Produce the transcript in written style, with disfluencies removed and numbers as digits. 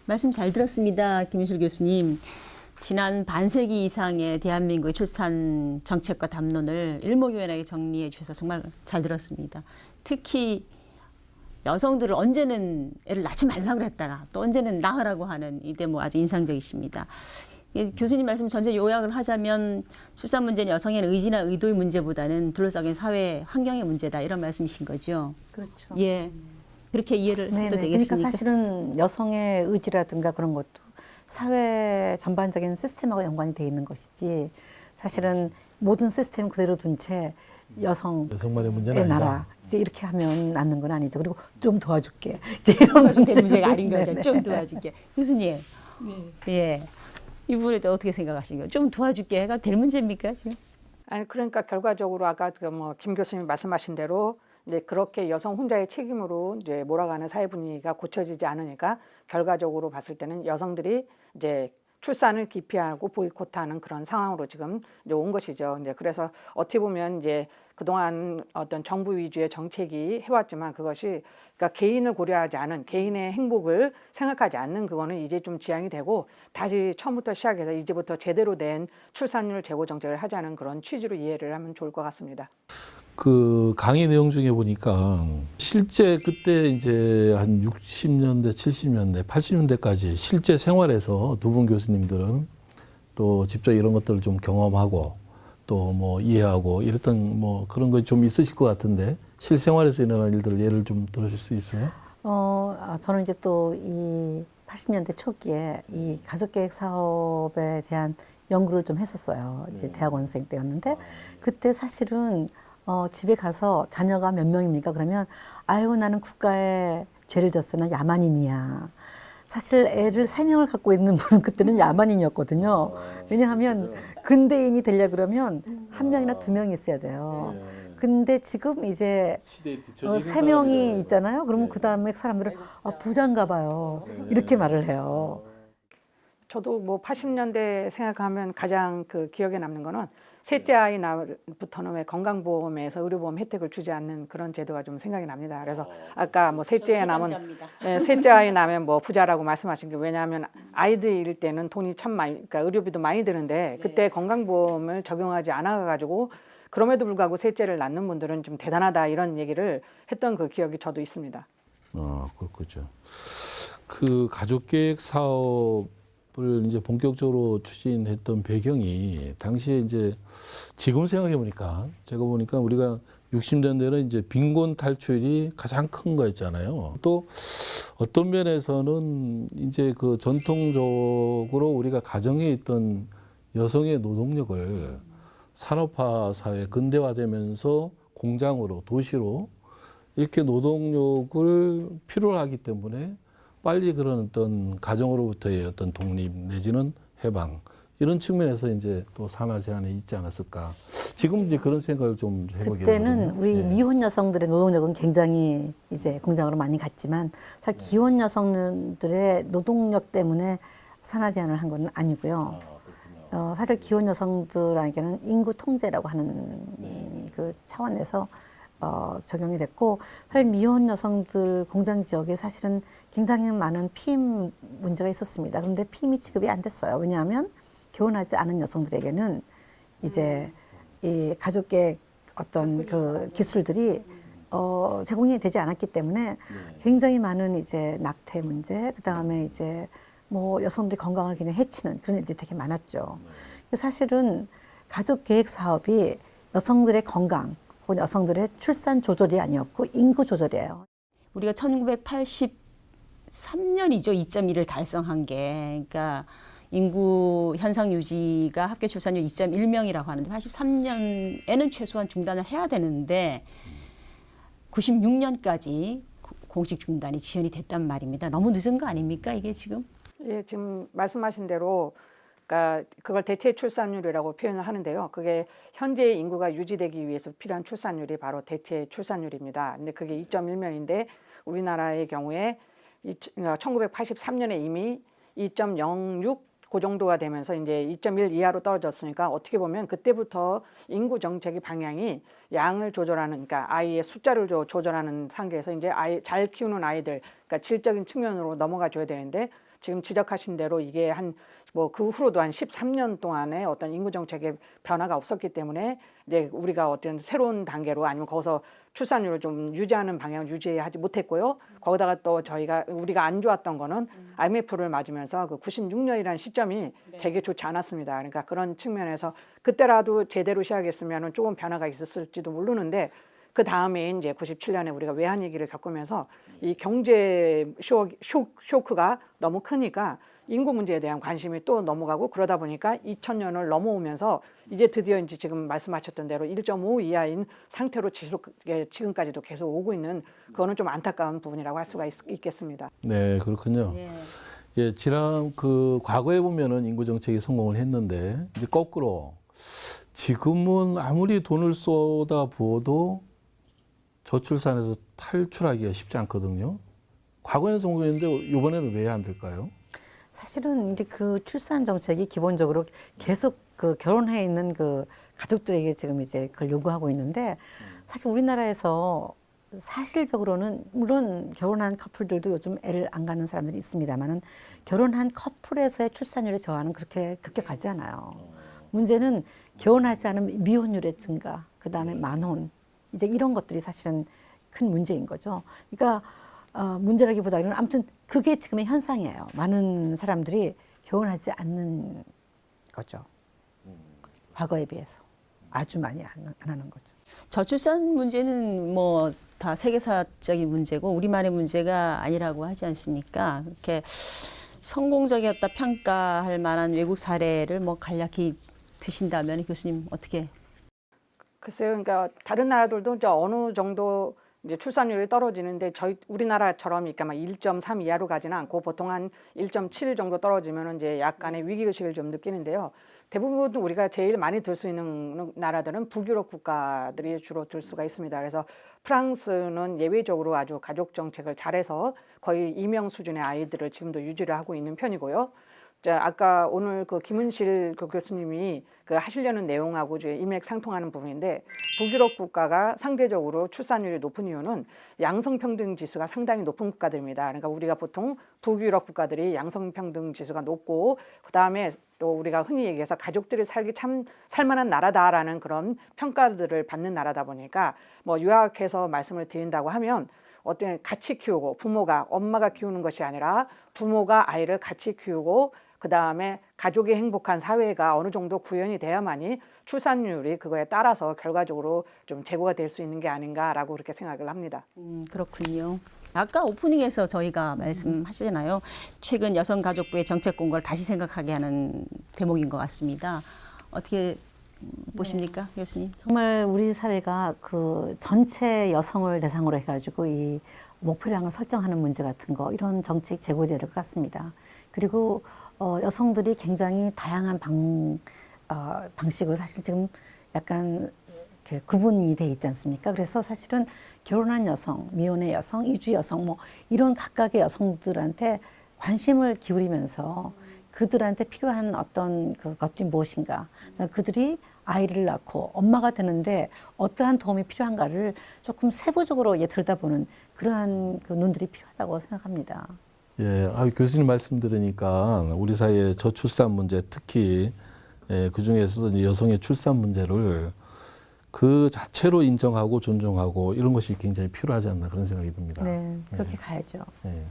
말씀 잘 들었습니다. 김윤실 교수님. 지난 반세기 이상의 대한민국의 출산 정책과 담론을 일목요연하게 정리해 주셔서 정말 잘 들었습니다. 특히 여성들을 언제는 애를 낳지 말라고 그랬다가 또 언제는 낳으라고 하는 이 대목 아주 인상적이십니다. 교수님 말씀 전체 요약을 하자면 출산 문제는 여성의 의지나 의도의 문제보다는 둘러싸인 사회 환경의 문제다 이런 말씀이신 거죠. 그렇죠. 예, 그렇게 이해를 해도 되겠습니까? 그러니까 사실은 여성의 의지라든가 그런 것도 사회 전반적인 시스템하고 연관이 돼 있는 것이지 사실은 모든 시스템 그대로 둔 채 여성만의 문제는 아니다. 나라 이제 이렇게 하면 낳는 건 아니죠. 그리고 좀 도와줄게. 이제 이런 문제가 아닌 거죠. 좀 도와줄게. 교수님, 예, 이 부분에 대해 어떻게 생각하십니까? 좀 도와줄게 해가 될 문제입니까 지금? 아니 그러니까 결과적으로 아까 김 교수님 말씀하신 대로 이제 그렇게 여성 혼자의 책임으로 이제 몰아가는 사회 분위기가 고쳐지지 않으니까 결과적으로 봤을 때는 여성들이 이제 출산을 기피하고 보이콧하는 그런 상황으로 지금 이제 온 것이죠. 이제 그래서 어떻게 보면 이제 그동안 어떤 정부 위주의 정책이 해왔지만 그것이 그러니까 개인을 고려하지 않은 개인의 행복을 생각하지 않는 그거는 이제 좀 지양이 되고 다시 처음부터 시작해서 이제부터 제대로 된 출산율 제고 정책을 하자는 그런 취지로 이해를 하면 좋을 것 같습니다. 그 강의 내용 중에 보니까 실제 그때 이제 한 60년대, 70년대, 80년대까지 실제 생활에서 두 분 교수님들은 또 직접 이런 것들을 좀 경험하고 또 뭐 이해하고 이랬던 뭐 그런 거 좀 있으실 것 같은데 실생활에서 일어난 일들을 예를 좀 들어줄 수 있어요? 저는 이제 또 이 80년대 초기에 이 가족계획 사업에 대한 연구를 좀 했었어요. 이제 대학원생 때였는데 그때 사실은 집에 가서 자녀가 몇 명입니까? 그러면 아이고 나는 국가에 죄를 졌어. 난 야만인이야. 사실 애를 3명을 갖고 있는 분은 그때는 야만인이었거든요. 왜냐하면 근대인이 되려 그러면 1명이나 2명이 있어야 돼요. 근데 지금 이제 3명이 있잖아요. 그러면 그 다음에 사람들은 부자인가 봐요. 이렇게 말을 해요. 저도 뭐 80년대 생각하면 가장 그 기억에 남는 거는 셋째 아이 나부터는 왜 건강보험에서 의료보험 혜택을 주지 않는 그런 제도가 좀 생각이 납니다. 그래서 아까 뭐 셋째 아이 나면 뭐 부자라고 말씀하신 게 왜냐하면 아이들일 때는 돈이 참 많이, 그러니까 의료비도 많이 드는데 그때 건강보험을 적용하지 않아 가지고 그럼에도 불구하고 셋째를 낳는 분들은 좀 대단하다 이런 얘기를 했던 그 기억이 저도 있습니다. 그렇죠. 그 가족계획 사업을 이제 본격적으로 추진했던 배경이 당시에 이제 지금 생각해 보니까 제가 보니까 우리가 60년대는 이제 빈곤 탈출이 가장 큰 거였잖아요. 또 어떤 면에서는 이제 그 전통적으로 우리가 가정에 있던 여성의 노동력을 산업화 사회 근대화되면서 공장으로 도시로 이렇게 노동력을 필요로 하기 때문에 빨리 그런 어떤 가정으로부터의 어떤 독립 내지는 해방 이런 측면에서 이제 또 산하 제한이 있지 않았을까. 지금 이제 그런 생각을 좀 해보게 그때는 되거든요. 우리 미혼 여성들의 노동력은 굉장히 이제 공장으로 많이 갔지만 잘 기혼 여성들의 노동력 때문에 산하 제한을 한 건 아니고요. 사실 기혼 여성들에게는 인구 통제라고 하는 그 차원에서 적용이 됐고 사실 미혼 여성들 공장 지역에 사실은 굉장히 많은 피임 문제가 있었습니다. 그런데 피임이 지급이 안 됐어요. 왜냐하면 결혼하지 않은 여성들에게는 이제 이 가족계 어떤 그 기술들이 제공이 되지 않았기 때문에 굉장히 많은 이제 낙태 문제, 그 다음에 이제 뭐 여성들이 건강을 그냥 해치는 그런 일들이 되게 많았죠. 사실은 가족계획 사업이 여성들의 건강 혹은 여성들의 출산 조절이 아니었고 인구 조절이에요. 우리가 1983년이죠. 2.1을 달성한 게. 그러니까 인구 현상 유지가 합계 출산율 2.1명이라고 하는데 83년에는 최소한 중단을 해야 되는데 96년까지 공식 중단이 지연이 됐단 말입니다. 너무 늦은 거 아닙니까? 이게 지금? 예, 지금 말씀하신 대로 그러니까 그걸 대체 출산율이라고 표현을 하는데요. 그게 현재 인구가 유지되기 위해서 필요한 출산율이 바로 대체 출산율입니다. 근데 그게 2.1명인데 우리나라의 경우에 1983년에 이미 2.06 그 정도가 되면서 이제 2.1 이하로 떨어졌으니까 어떻게 보면 그때부터 인구 정책의 방향이 양을 조절하는, 그러니까 아이의 숫자를 조절하는 상태에서 이제 아이 잘 키우는 아이들, 그러니까 질적인 측면으로 넘어가 줘야 되는데 지금 지적하신 대로 이게 그 후로도 한 13년 동안의 어떤 인구 정책의 변화가 없었기 때문에 이제 우리가 어떤 새로운 단계로 아니면 거기서 출산율을 좀 유지하는 방향을 유지하지 못했고요. 거기다가 또 우리가 안 좋았던 거는 IMF를 맞으면서 그 96년이라는 시점이 되게 좋지 않았습니다. 그러니까 그런 측면에서 그때라도 제대로 시작했으면 조금 변화가 있었을지도 모르는데 그 다음에 이제 97년에 우리가 외환 위기를 겪으면서 이 경제 쇼크가 너무 크니까 인구 문제에 대한 관심이 또 넘어가고 그러다 보니까 2000년을 넘어오면서 이제 드디어 이제 지금 말씀하셨던 대로 1.5 이하인 상태로 지금까지도 계속 오고 있는 그거는 좀 안타까운 부분이라고 할 수가 있겠습니다. 네, 그렇군요. 예, 과거에 보면은 인구 정책이 성공을 했는데 이제 거꾸로 지금은 아무리 돈을 쏟아 부어도 저출산에서 탈출하기가 쉽지 않거든요. 과거에는 성공했는데 이번에는 왜 안 될까요? 사실은 이제 그 출산 정책이 기본적으로 계속 그 결혼해 있는 그 가족들에게 지금 이제 그걸 요구하고 있는데 사실 우리나라에서 사실적으로는 물론 결혼한 커플들도 요즘 애를 안 갖는 사람들이 있습니다만은 결혼한 커플에서의 출산율의 저하는 그렇게 급격하지 않아요. 문제는 결혼하지 않은 미혼율의 증가, 그 다음에 만혼 이제 이런 것들이 사실은 큰 문제인 거죠. 그러니까 문제라기보다는 아무튼 그게 지금의 현상이에요. 많은 사람들이 결혼하지 않는 거죠. 과거에 비해서 아주 많이 안 하는 거죠. 저출산 문제는 뭐 다 세계사적인 문제고 우리만의 문제가 아니라고 하지 않습니까? 이렇게 성공적이었다 평가할 만한 외국 사례를 뭐 간략히 드신다면 교수님 어떻게? 글쎄요, 그러니까 다른 나라들도 이제 어느 정도 이제 출산율이 떨어지는데 우리나라처럼 그러니까 막 1.3 이하로 가지는 않고 보통 한 1.7 정도 떨어지면 이제 약간의 위기의식을 좀 느끼는데요. 대부분 우리가 제일 많이 들 수 있는 나라들은 북유럽 국가들이 주로 들 수가 있습니다. 그래서 프랑스는 예외적으로 아주 가족 정책을 잘해서 거의 임용 수준의 아이들을 지금도 유지를 하고 있는 편이고요. 아까 오늘 그 김은실 그 교수님이 그 하시려는 내용하고 이제 일맥상통하는 부분인데 북유럽 국가가 상대적으로 출산율이 높은 이유는 양성평등 지수가 상당히 높은 국가들입니다. 그러니까 우리가 보통 북유럽 국가들이 양성평등 지수가 높고 그 다음에 또 우리가 흔히 얘기해서 가족들이 살만한 나라다라는 그런 평가들을 받는 나라다 보니까 뭐 요약해서 말씀을 드린다고 하면 어떤 같이 키우고 엄마가 키우는 것이 아니라 부모가 아이를 같이 키우고 그 다음에 가족이 행복한 사회가 어느 정도 구현이 돼야만이 출산율이 그거에 따라서 결과적으로 좀 제고가 될 수 있는 게 아닌가라고 그렇게 생각을 합니다. 그렇군요. 아까 오프닝에서 저희가 말씀하시잖아요. 최근 여성가족부의 정책 공고를 다시 생각하게 하는 대목인 것 같습니다. 어떻게 보십니까, 교수님? 정말 우리 사회가 그 전체 여성을 대상으로 해가지고 이 목표량을 설정하는 문제 같은 거 이런 정책이 제고될 것 같습니다. 그리고 여성들이 굉장히 다양한 방식으로 사실 지금 약간 이렇게 구분이 돼 있지 않습니까? 그래서 사실은 결혼한 여성, 미혼의 여성, 이주 여성 뭐 이런 각각의 여성들한테 관심을 기울이면서 그들한테 필요한 어떤 것들이 무엇인가, 그들이 아이를 낳고 엄마가 되는데 어떠한 도움이 필요한가를 조금 세부적으로 들여다보는 그러한 그 눈들이 필요하다고 생각합니다. 예, 교수님 말씀 들으니까 우리 사회의 저출산 문제, 특히 그 중에서도 여성의 출산 문제를 그 자체로 인정하고 존중하고 이런 것이 굉장히 필요하지 않나 그런 생각이 듭니다. 네, 그렇게 가야죠. 네.